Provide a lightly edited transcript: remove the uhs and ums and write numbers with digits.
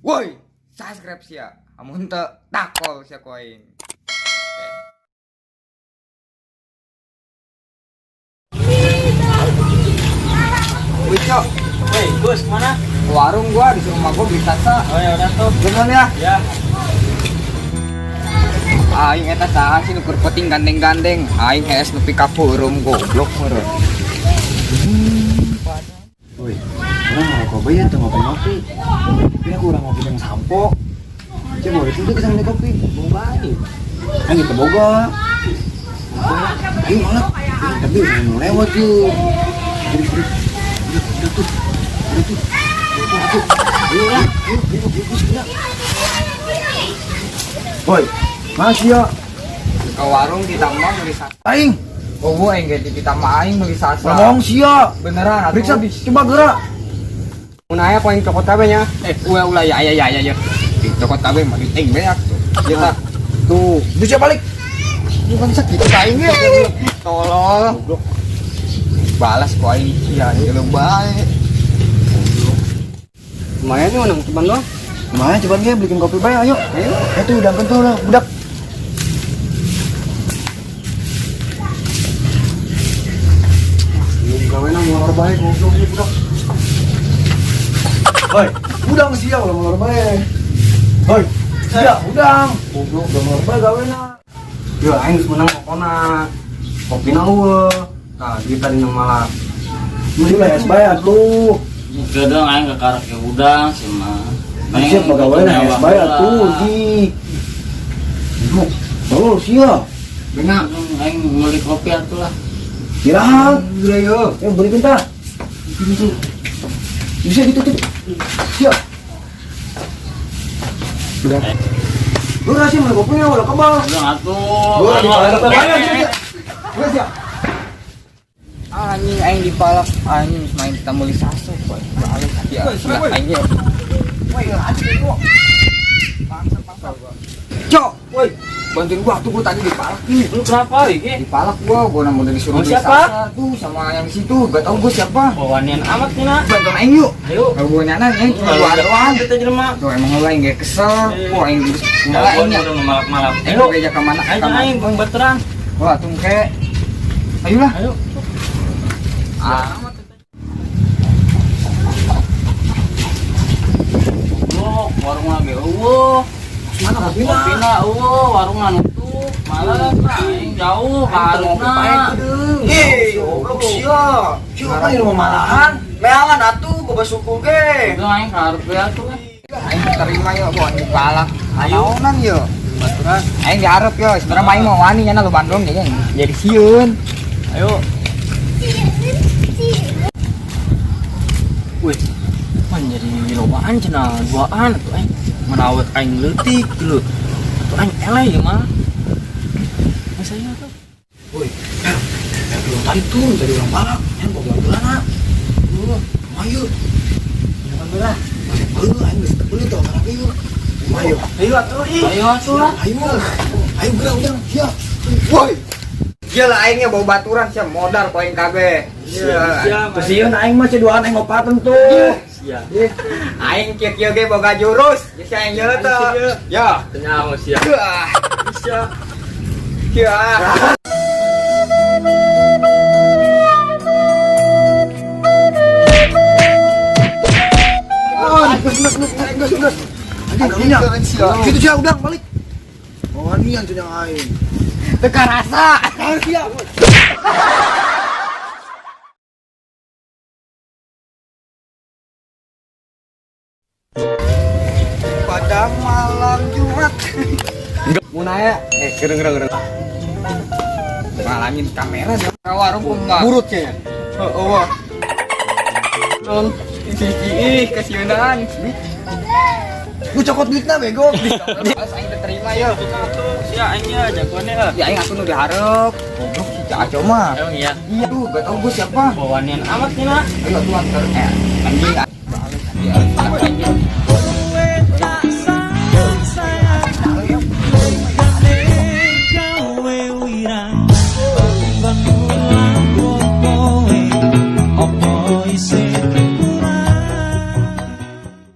Woi, subscribe sia. Amun teu takol sia koing. Woi, Cok. Woi, Gus, mana? Warung gua di rumah gua beli tasa. Oh ya udah tuh. Bener ya? Ya. Aing eta saha sih nukur penting gandeng-gandeng. Aing hees nepi ka forum goblok meureun. Woi, orang ngerokok bayar tuh ngopi-ngopi. Tapi aku orang ngopi yang sampo. Coba itu tuh kesana kopi. Boga nih. Kan kita boga. Ayo malah. Tapi udah mau lewat tuh. Udah tuh. Ayo lah. Ayo. Woi, masih ya. Ke warung kita mah beli sasa. Aing. Oh, gua aing ge kita mah aing beli sasa. Ngomong sia. Beneran atuh. Periksa coba gerak. Mun aya poin cokot tabe nya. Ulah ya. Cokot tabe mah diting beak tuh. Kita tuh Bisa balik. bukan sakit aing ge. Tolong. Balas ku aing sia jeung bae. Lumayan nih orang teman lo. Mana coba dia bikin kopi baik ayo. Itu udah kentul lah budak. Belum gawean molor baik goblok ini budak. Hoi, udang sia ulah molor baik. Hoi, sia udang. Goblok udah molor baik gawean. Yo, aing geus menang pokona. Kopina eueuh. Nah, kita di malah. Mending lah es baik atuh. Kadang aing kekarek ke udang sih mah. Siap pegawai es baik atuh di. Goblok, tolol sia. Benar. Aing beli kopi atuh lah. Kirahan, udah yo. Beri pinta. Bisa ditutup. Siap. Udah. Lu nasi mana kopinya udah kebal. Udang atuh. Gua di balik. Gua siap. Anjing aing dipalak anjing main kita beli sasa boy. Balik ya. Aing. Woi, anjing gua. Bangsa gua. Cok, woi. Bantuin gua tuh gua tadi dipalak nih. Lu kenapa iki? Dipalak gua mau udah disuruh beli Siapa? sasa tuh sama yang di situ. Gak tau gua siapa. Bawanian amat nih Bantuin aing yuk. Ayo. Kalau gua nyana nih cuma gua doang. Kita jelema. Tuh emang gua aing ge kesel. Wah, aing malah aing Udah malak-malak. ayo gereja ke mana? Ayo aing bang bateran. Wah, tungke. Ayolah. Ayo. Warung lagi eueuh. Mana kopinya? Kopina eueuh, warung nutup. Malah aing jauh ka hareupeuna. Goblok sia. Sia kan di rumah malahan. Meangan atuh gua basuku ge. Udah aing ka hareupe atuh. Aing terima yuk buat dipalak. Naonan yuk. Baturan. Aing diharap yuk. Sebenarnya aing mau wani nya lu Bandung jadi sieun. Ayo. Wih, man jadi lobaan cenah duaan atuh aing. Menawet aing leutik dulu. Atuh aing eleh ya mah. Saya tuh. Woi, belum tadi turun dari orang balak. Yang bawa belana. Ayo. Jangan belah. Ayo geus beli tuh karena ayo. Ayo. Ayo atuh. Ayo atuh lah. Ayo. Ayo gerak udang. Siap. Woi. Gila aingnya bawa baturan sia modal poin kabeh. Iya. Kesieun aing mah ceduaan aing opaten tuh. Sia. Aing kieu ge boga jurus. Geus aing yeuleuh teh. Ya. Tenyaho sia. Sia. Sia. Gus. Gitu sih udang balik. Oh, ini yang tuh aing. Teka rasa. Siap. Pada malam Jumat. Mun aya gereng. Malangin kamera di warung kumah. Burut kayaknya. Heeh. Non ih kasieunan. Lu cokot duitna bego. Pas aing terima yuk. Atuh sia aing ya jagoannya lah. Ya aing aku nu dihareup. Goblok si Caco mah. Emang iya. Iya tuh, gak tau gue siapa. Bawanian amat nih nah. Ayo tuh antar. Anjing. Balik. Anjing.